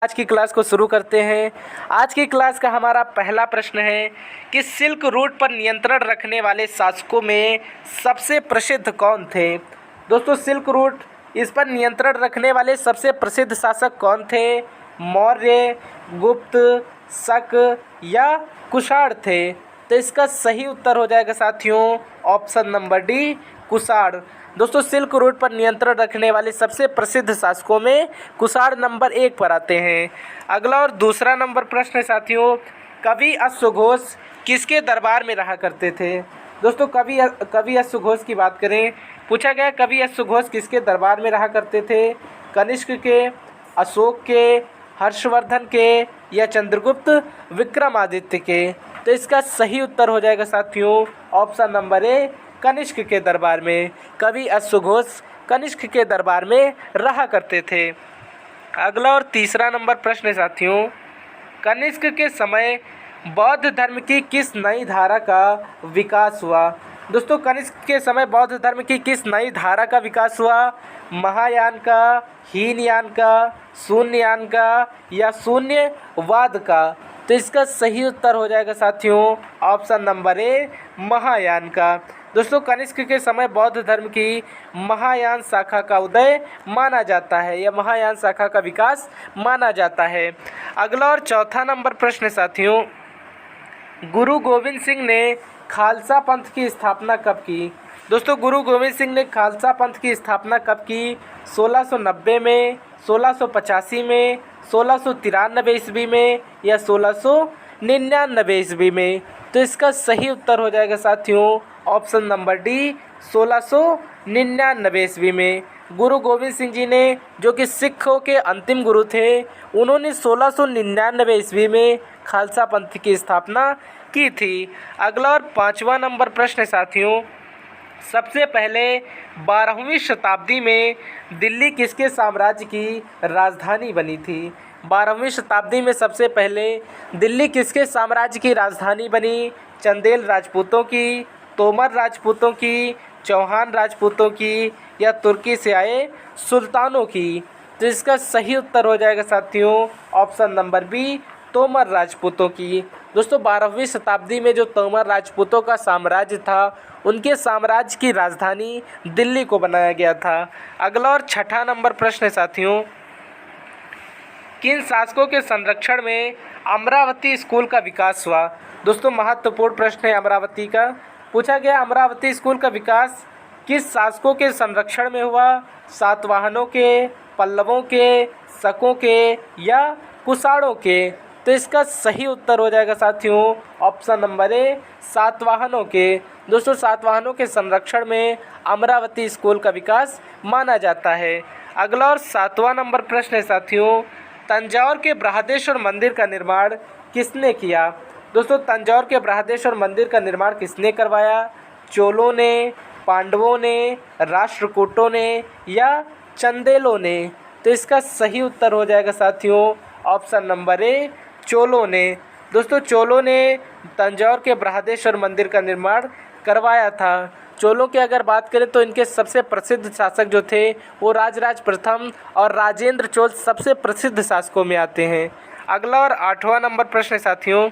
आज की क्लास को शुरू करते हैं। आज की क्लास का हमारा पहला प्रश्न है कि सिल्क रूट पर नियंत्रण रखने वाले शासकों में सबसे प्रसिद्ध कौन थे। दोस्तों, सिल्क रूट इस पर नियंत्रण रखने वाले सबसे प्रसिद्ध शासक कौन थे? मौर्य, गुप्त, शक या कुषाण थे। तो इसका सही उत्तर हो जाएगा साथियों ऑप्शन नंबर डी, कुषाण। दोस्तों, सिल्क रूट पर नियंत्रण रखने वाले सबसे प्रसिद्ध शासकों में कुषाण नंबर 1 पर आते हैं। अगला और दूसरा नंबर प्रश्न है साथियों, कवि अश्वघोष किसके दरबार में रहा करते थे। दोस्तों, कवि अश्वघोष की बात करें, पूछा गया कवि अश्वघोष किसके दरबार में रहा करते थे? कनिष्क के, अशोक के, हर्षवर्धन के या चंद्रगुप्त विक्रमादित्य के। तो इसका सही उत्तर हो जाएगा साथियों ऑप्शन नंबर ए, कनिष्क के दरबार में। कवि अश्वघोष कनिष्क के दरबार में रहा करते थे। अगला और तीसरा नंबर प्रश्न है साथियों, कनिष्क के समय बौद्ध धर्म की किस नई धारा का विकास हुआ। दोस्तों, कनिष्क के समय बौद्ध धर्म की किस नई धारा का विकास हुआ? महायान का, हीनयान का, शून्ययान का या शून्यवाद का। तो इसका सही उत्तर हो जाएगा साथियों ऑप्शन नंबर ए, महायान का। दोस्तों, कनिष्क के समय बौद्ध धर्म की महायान शाखा का उदय माना जाता है या महायान शाखा का विकास माना जाता है। अगला और चौथा नंबर प्रश्न है साथियों, गुरु गोविंद सिंह ने खालसा पंथ की स्थापना कब की। दोस्तों, गुरु गोविंद सिंह ने खालसा पंथ की स्थापना कब की? 1690 में, 1685 में, 1693 ईस्वी में या 1699 ईस्वी में। तो इसका सही उत्तर हो जाएगा साथियों ऑप्शन नंबर डी, 1699 ईस्वी में। गुरु गोविंद सिंह जी ने, जो कि सिखों के अंतिम गुरु थे, उन्होंने 1699 ईस्वी में खालसा पंथ की स्थापना की थी। अगला और पांचवा नंबर प्रश्न है साथियों, सबसे पहले 12वीं शताब्दी में दिल्ली किसके साम्राज्य की राजधानी बनी थी। 12वीं शताब्दी में सबसे पहले दिल्ली किसके साम्राज्य की राजधानी बनी? चंदेल राजपूतों की, तोमर राजपूतों की, चौहान राजपूतों की या तुर्की से आए सुल्तानों की। तो इसका सही उत्तर हो जाएगा साथियों ऑप्शन नंबर बी, तोमर राजपूतों की। दोस्तों, 12वीं शताब्दी में जो तोमर राजपूतों का साम्राज्य था, उनके साम्राज्य की राजधानी दिल्ली को बनाया गया था। अगला और छठा नंबर प्रश्न है साथियों, किन शासकों के संरक्षण में अमरावती स्कूल का विकास हुआ। दोस्तों, महत्वपूर्ण प्रश्न है अमरावती का। पूछा गया अमरावती स्कूल का विकास किस शासकों के संरक्षण में हुआ? सातवाहनों के, पल्लवों के, शकों के या कुषाणों के। तो इसका सही उत्तर हो जाएगा साथियों ऑप्शन नंबर ए, सातवाहनों के। दोस्तों, सातवाहनों के संरक्षण में अमरावती स्कूल का विकास माना जाता है। अगला और सातवां नंबर प्रश्न है साथियों, तंजौर के बृहदेश्वर मंदिर का निर्माण किसने किया। दोस्तों, तंजौर के बृहदेश्वर मंदिर का निर्माण किसने करवाया? चोलों ने, पांडवों ने, राष्ट्रकूटों ने या चंदेलों ने। तो इसका सही उत्तर हो जाएगा साथियों ऑप्शन नंबर ए, चोलों ने। दोस्तों, चोलों ने तंजौर के बृहदेश्वर मंदिर का निर्माण करवाया था। चोलों की अगर बात करें तो इनके सबसे प्रसिद्ध शासक जो थे वो राजराज प्रथम और राजेंद्र चोल सबसे प्रसिद्ध शासकों में आते हैं। अगला और आठवां नंबर प्रश्न है साथियों,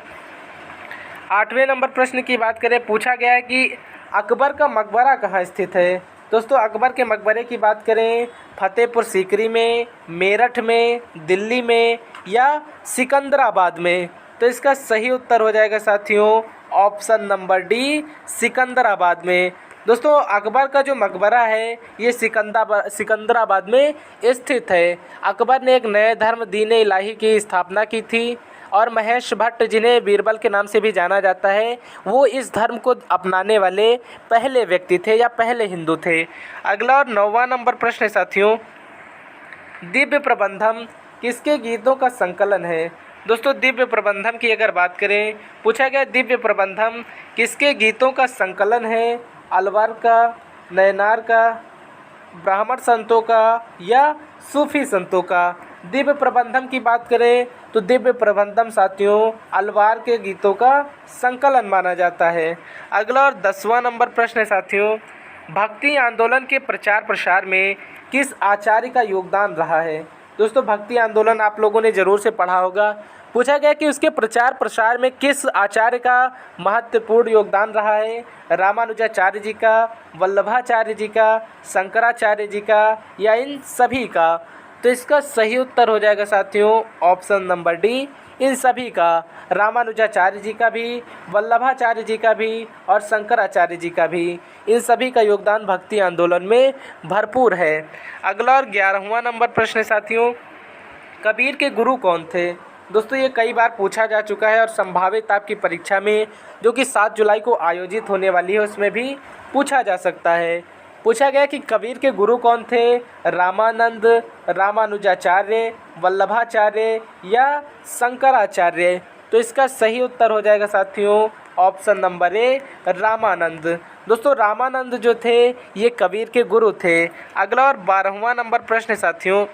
आठवें नंबर प्रश्न की बात करें, पूछा गया है कि अकबर का मकबरा कहाँ स्थित है। दोस्तों, अकबर के मकबरे की बात करें, फतेहपुर सीकरी में, मेरठ में, दिल्ली में या सिकंदराबाद में। तो इसका सही उत्तर हो जाएगा साथियों ऑप्शन नंबर डी, सिकंदराबाद में। दोस्तों, अकबर का जो मकबरा है ये सिकंदराबाद में स्थित है। अकबर ने एक नए धर्म दीन इलाही की स्थापना की थी और महेश भट्ट, जिन्हें बीरबल के नाम से भी जाना जाता है, वो इस धर्म को अपनाने वाले पहले व्यक्ति थे या पहले हिंदू थे। अगला और 9वां नंबर प्रश्न है साथियों, दिव्य प्रबंधम किसके गीतों का संकलन है। दोस्तों, दिव्य प्रबंधम की अगर बात करें, पूछा गया दिव्य प्रबंधम किसके गीतों का संकलन है? अलवर का, नयनार का, ब्राह्मण संतों का या सूफी संतों का। दिव्य प्रबंधम की बात करें तो दिव्य प्रबंधम साथियों अलवार के गीतों का संकलन माना जाता है। अगला और 10वां नंबर प्रश्न है साथियों, भक्ति आंदोलन के प्रचार प्रसार में किस आचार्य का योगदान रहा है। दोस्तों भक्ति आंदोलन आप लोगों ने ज़रूर से पढ़ा होगा। पूछा गया कि उसके प्रचार प्रसार में किस आचार्य का महत्वपूर्ण योगदान रहा है। रामानुजाचार्य जी का, वल्लभाचार्य जी का, शंकराचार्य जी का या इन सभी का। तो इसका सही उत्तर हो जाएगा साथियों ऑप्शन नंबर डी, इन सभी का। रामानुजाचार्य जी का भी, वल्लभाचार्य जी का भी और शंकराचार्य जी का भी, इन सभी का योगदान भक्ति आंदोलन में भरपूर है। अगला और 11वां नंबर प्रश्न है साथियों, कबीर के गुरु कौन थे। दोस्तों ये कई बार पूछा जा चुका है और संभावित आपकी परीक्षा में जो कि 7 जुलाई को आयोजित होने वाली है उसमें भी पूछा जा सकता है। पूछा गया कि कबीर के गुरु कौन थे, रामानंद, रामानुजाचार्य, वल्लभाचार्य या शंकराचार्य। तो इसका सही उत्तर हो जाएगा साथियों ऑप्शन नंबर ए, रामानंद। दोस्तों रामानंद जो थे ये कबीर के गुरु थे। अगला और 12वां नंबर प्रश्न है साथियों,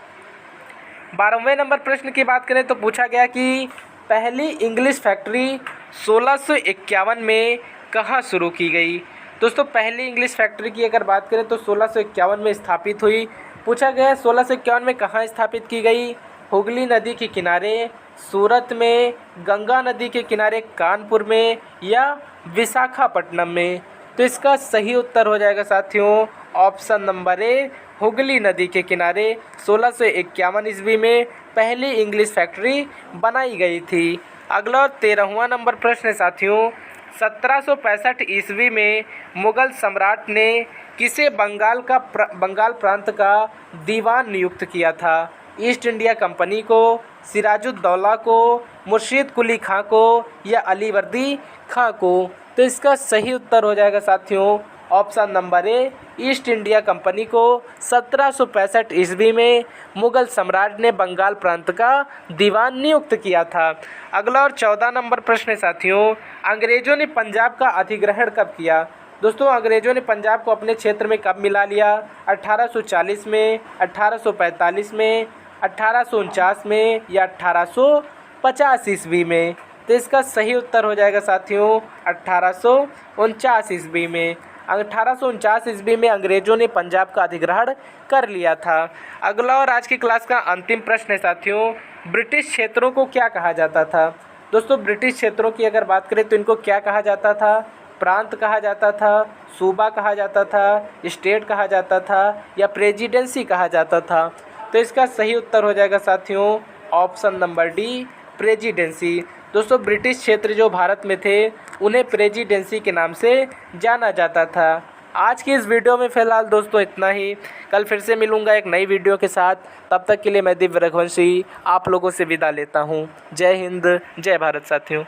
12वें नंबर प्रश्न की बात करें तो पूछा गया कि पहली इंग्लिश फैक्ट्री 1651 में कहाँ शुरू की गई। दोस्तों पहली इंग्लिश फैक्ट्री की अगर बात करें तो 1651 में स्थापित हुई। पूछा गया 1651 में कहाँ स्थापित की गई। हुगली नदी के किनारे, सूरत में, गंगा नदी के किनारे कानपुर में या विशाखापट्टनम में। तो इसका सही उत्तर हो जाएगा साथियों ऑप्शन नंबर ए, हुगली नदी के किनारे 1651 ईस्वी में पहली इंग्लिश फैक्ट्री बनाई गई थी। अगला और 13वां नंबर प्रश्न है साथियों, 1765 ईस्वी में मुगल सम्राट ने किसे बंगाल प्रांत का दीवान नियुक्त किया था। ईस्ट इंडिया कंपनी को, सिराजुद्दौला को, मुर्शीद कुली खां को या अलीवर्दी खां को। तो इसका सही उत्तर हो जाएगा साथियों option number A, east India company को 1765 ईस्वी में मुगल सम्राट ने बंगाल प्रांत का दीवान नियुक्त किया था। अगला और 14 नंबर प्रश्न है साथियों, अंग्रेज़ों ने पंजाब का अधिग्रहण कब किया। दोस्तों अंग्रेज़ों ने पंजाब को अपने क्षेत्र में कब मिला लिया। 1840 में, 1845 में, 1849 में या 1850 ईस्वी में। तो इसका सही उत्तर हो जाएगा साथियों 1849 ईस्वी में। 1849 ईस्वी में अंग्रेज़ों ने पंजाब का अधिग्रहण कर लिया था। अगला और आज की क्लास का अंतिम प्रश्न है साथियों, ब्रिटिश क्षेत्रों को क्या कहा जाता था। दोस्तों ब्रिटिश क्षेत्रों की अगर बात करें तो इनको क्या कहा जाता था। प्रांत कहा जाता था, सूबा कहा जाता था, स्टेट कहा जाता था या प्रेसिडेंसी कहा जाता था। तो इसका सही उत्तर हो जाएगा साथियों ऑप्शन नंबर डी, प्रेसिडेंसी। दोस्तों ब्रिटिश क्षेत्र जो भारत में थे उन्हें प्रेसिडेंसी के नाम से जाना जाता था। आज की इस वीडियो में फ़िलहाल दोस्तों इतना ही। कल फिर से मिलूँगा एक नई वीडियो के साथ। तब तक के लिए मैं दिव्य रघुवंशी आप लोगों से विदा लेता हूँ। जय हिंद, जय भारत साथियों।